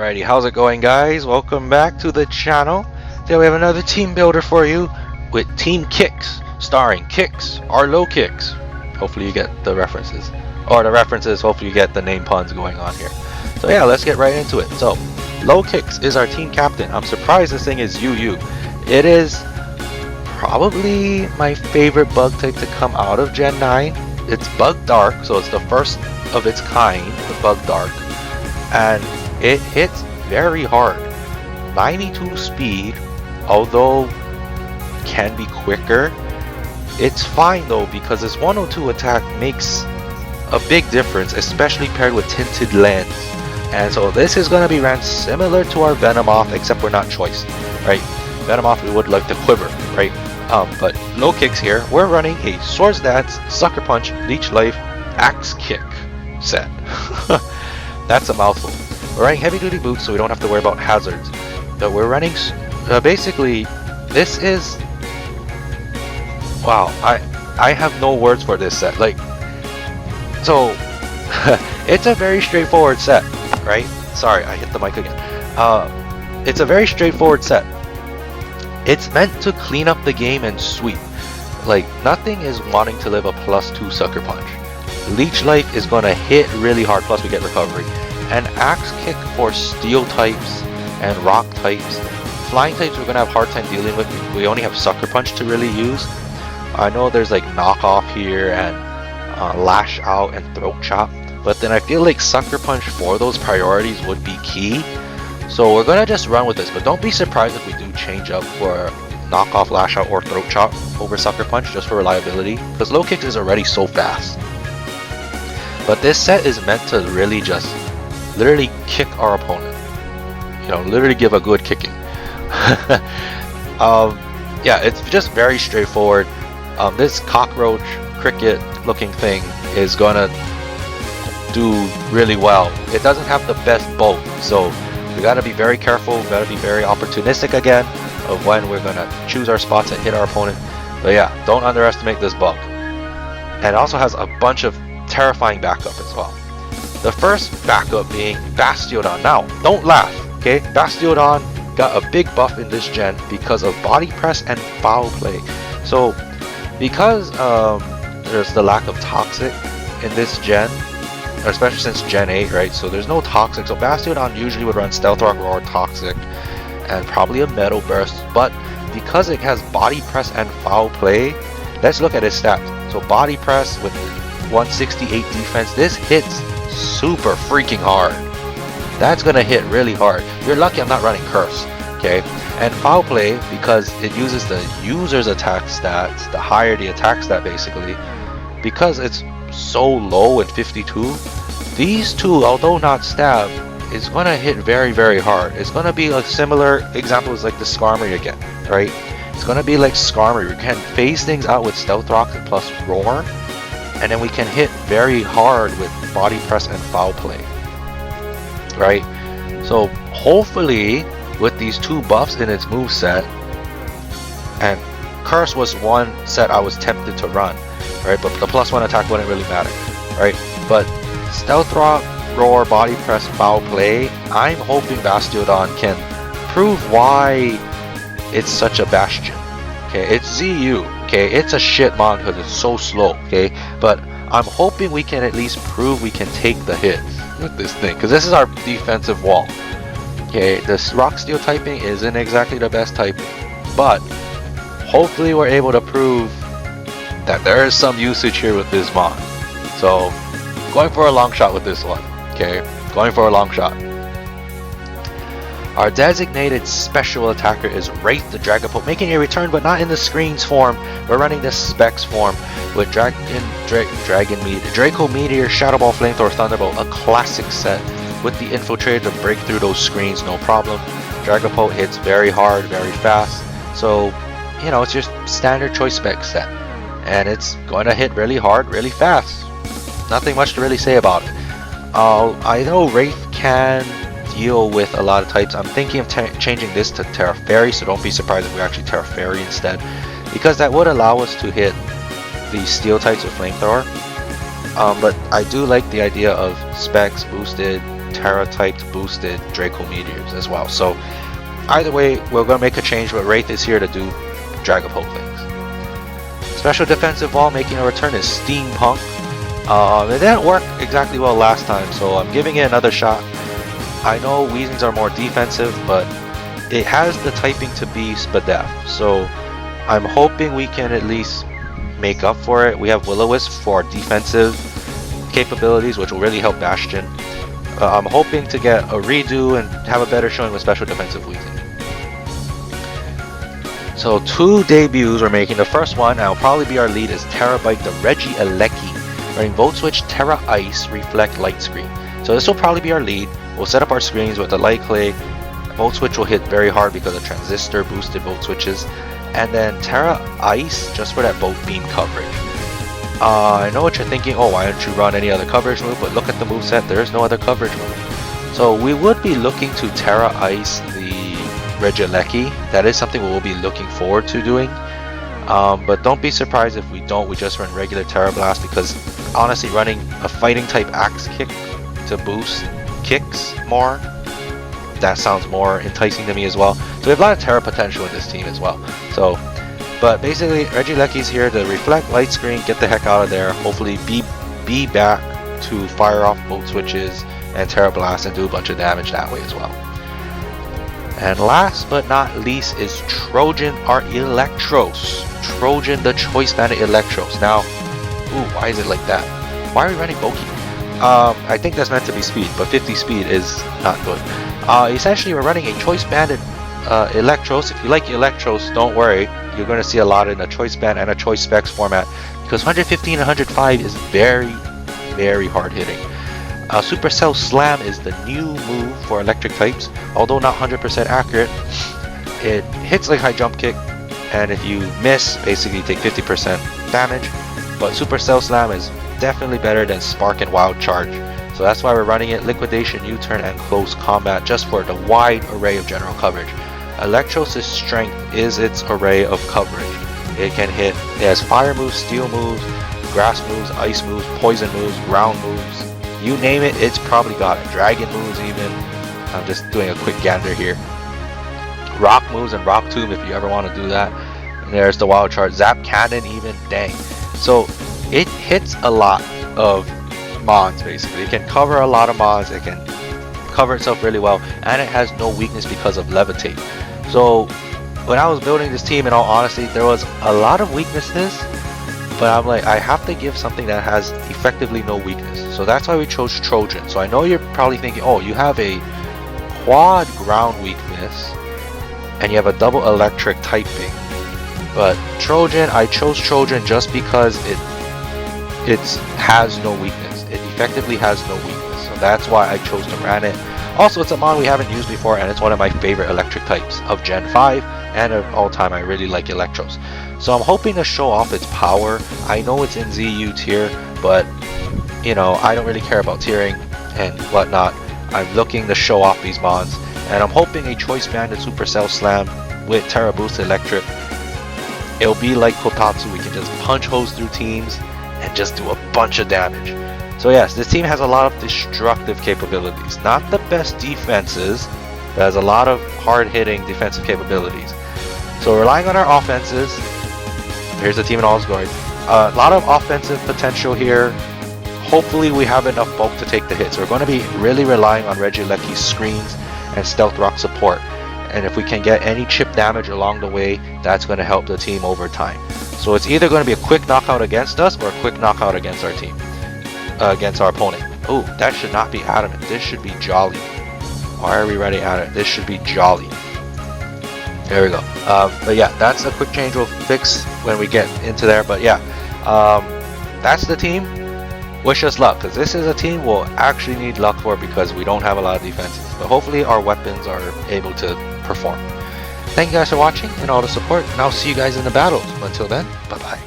Alrighty, how's it going, guys? Welcome back to the channel. Today we have another team builder for you with Team Kicks, starring Kicks, our Lokix. Hopefully you get the references. Or the references, hopefully you get the name puns going on here. So yeah, let's get right into it. So, Lokix is our team captain. I'm surprised this thing is UU. It is probably my favorite bug type to come out of Gen 9. It's Bug Dark, so it's the first of its kind, the Bug Dark. And it hits very hard. 92 speed, although can be quicker. It's fine though, because this 102 attack makes a big difference, especially paired with Tinted Lens. And so this is going to be ran similar to our Venomoth, except we're not choiced, right? Venomoth we would like to quiver, right? But Lokix here, we're running a Swords Dance, Sucker Punch, Leech Life, Axe Kick set. That's a mouthful. We're running heavy duty boots, so we don't have to worry about hazards. But we're running, basically, this is, wow, I have no words for this set. Like, so, it's a very straightforward set, right? Sorry, I hit the mic again. It's a very straightforward set. It's meant to clean up the game and sweep. Like, nothing is wanting to live a +2 Sucker Punch. Leech Life is going to hit really hard, plus we get recovery. And Axe Kick for Steel types and Rock types. Flying types we're going to have a hard time dealing with. We only have Sucker Punch to really use. I know there's like Knock Off here and Lash Out and Throat Chop. But then I feel like Sucker Punch for those priorities would be key. So we're going to just run with this. But don't be surprised if we do change up for Knock Off, Lash Out, or Throat Chop over Sucker Punch just for reliability. Because Lokix is already so fast. But this set is meant to really just literally kick our opponent. You know, literally give a good kicking. Yeah, it's just very straightforward. This cockroach cricket looking thing is gonna do really well. It doesn't have the best bolt, so we gotta be very careful. We gotta be very opportunistic again of when we're gonna choose our spots and hit our opponent. But yeah, don't underestimate this bug. And it also has a bunch of terrifying backup as well. The first backup being Bastiodon. Now, don't laugh, okay? Bastiodon got a big buff in this gen because of body press and foul play. So, because there's the lack of toxic in this gen, especially since Gen 8, right? So there's no toxic. So Bastiodon usually would run Stealth Rock, Roar, Toxic, and probably a Metal Burst. But because it has body press and foul play, let's look at its stats. So body press with 168 defense, this hits super freaking hard. That's gonna hit really hard. You're lucky I'm not running Curse, okay? And foul play, because it uses the user's attack stats, the higher the attack stat basically, because it's so low at 52, these two, although not stab, is gonna hit very, very hard. It's gonna be a similar example as like the Skarmory again, right? It's gonna be like Skarmory. We can phase things out with Stealth Rock plus Roar, and then we can hit very hard with body press and foul play, right? So hopefully with these two buffs in its moveset, and Curse was one set I was tempted to run, right? But the +1 attack wouldn't really matter, right? But Stealth Rock, Roar, body press, foul play, I'm hoping Bastiodon can prove why it's such a bastion. Okay, it's ZU. Okay, it's a shit mon because it's so slow. Okay, but I'm hoping we can at least prove we can take the hits with this thing, because this is our defensive wall. Okay, this Rock Steel typing isn't exactly the best typing, but hopefully we're able to prove that there is some usage here with this mon. So, going for a long shot with this one. Okay, going for a long shot. Our designated special attacker is Wraith the Dragapult, making a return but not in the screens form. We're running the Specs form with Draco Meteor, Shadow Ball, Flamethrower, Thunderbolt, a classic set with the Infiltrator to break through those screens, no problem. Dragapult hits very hard, very fast. So, you know, it's just standard choice spec set. And it's going to hit really hard, really fast. Nothing much to really say about it. I know Wraith can deal with a lot of types. I'm thinking of changing this to Terra Fairy, so don't be surprised if we actually Terra Fairy instead, because that would allow us to hit the steel types with Flamethrower. But I do like the idea of specs, boosted, Terra-typed boosted Draco Meteors as well. So either way, we're going to make a change, but Wraith is here to do Dragapult things. Special defensive wall making a return is Steampunk. It didn't work exactly well last time, so I'm giving it another shot. I know Weezings are more defensive, but it has the typing to be Spadef, so I'm hoping we can at least make up for it. We have Will-O-Wisp for defensive capabilities, which will really help Bastion. I'm hoping to get a redo and have a better showing with special defensive Weezing. So 2 debuts we're making. The first one, and will probably be our lead, is Terabyte the Regieleki, running Volt Switch, Terra Ice, Reflect, Light Screen. So this will probably be our lead. We'll set up our screens with the Light Clay. Volt Switch will hit very hard because of transistor boosted Volt Switches. And then Terra Ice just for that Volt Beam coverage. I know what you're thinking, oh, why don't you run any other coverage move? But look at the moveset, there's no other coverage move. So we would be looking to Terra Ice the Regieleki. That is something we will be looking forward to doing. But don't be surprised if we don't, we just run regular Terra Blast, because honestly running a fighting type Axe Kick to boost Kicks more, that sounds more enticing to me as well. So we have a lot of Terra potential in this team as well. So, but basically Regieleki's here to Reflect, Light Screen, get the heck out of there, hopefully be back to fire off Volt Switches and Terra Blast and do a bunch of damage that way as well. And last but not least is Trojan our Electros. Trojan the Choice Banded Electros. Now, ooh, why is it like that? Why are we running Boki? I think that's meant to be speed, but 50 speed is not good. Essentially, we're running a Choice Banded Electros. If you like Electros, don't worry. You're going to see a lot in a Choice Band and a Choice Specs format, because 115 and 105 is very, very hard hitting. Supercell Slam is the new move for electric types, although not 100% accurate. It hits like high jump kick, and if you miss, basically you take 50% damage. But Supercell Slam is definitely better than Spark and Wild Charge. So that's why we're running it, Liquidation, U-Turn, and Close Combat, just for the wide array of general coverage. Electros' strength is its array of coverage. It can hit, it has fire moves, steel moves, grass moves, ice moves, poison moves, ground moves. You name it, it's probably got it. Dragon moves even. I'm just doing a quick gander here. Rock moves and Rock Tomb if you ever want to do that. And there's the Wild Charge. Zap Cannon even, dang. So it hits a lot of mons basically. It can cover a lot of mons. It can cover itself really well. And it has no weakness because of Levitate. So when I was building this team, in all honesty, there was a lot of weaknesses. But I'm like, I have to give something that has effectively no weakness. So that's why we chose Trojan. So I know you're probably thinking, oh, you have a quad ground weakness and you have a double electric typing. But Trojan, I chose Trojan just because it has no weakness. It effectively has no weakness. So that's why I chose to run it. Also, it's a mon we haven't used before, and it's one of my favorite electric types of Gen 5 and of all time. I really like Electros. So I'm hoping to show off its power. I know it's in ZU tier, but you know, I don't really care about tiering and whatnot. I'm looking to show off these mons, and I'm hoping a Choice Banded Supercell Slam with Terra Boost Electric. It'll be like Kotatsu. We can just punch holes through teams and just do a bunch of damage. So yes, this team has a lot of destructive capabilities. Not the best defenses, but has a lot of hard-hitting defensive capabilities. So relying on our offenses, here's the team in all its glory. A lot of offensive potential here. Hopefully we have enough bulk to take the hits. So we're going to be really relying on Regieleki's screens and Stealth Rock support. And if we can get any chip damage along the way, that's going to help the team over time. So it's either going to be a quick knockout against us or a quick knockout against our team. Against our opponent. Oh, that should not be Adamant. This should be Jolly. Why are we running Adamant? This should be Jolly. There we go. But yeah, that's a quick change we'll fix when we get into there. But yeah, that's the team. Wish us luck, because this is a team we'll actually need luck for, because we don't have a lot of defenses. But hopefully our weapons are able to perform. Thank you guys for watching and all the support, and I'll see you guys in the battles. Until then, bye bye.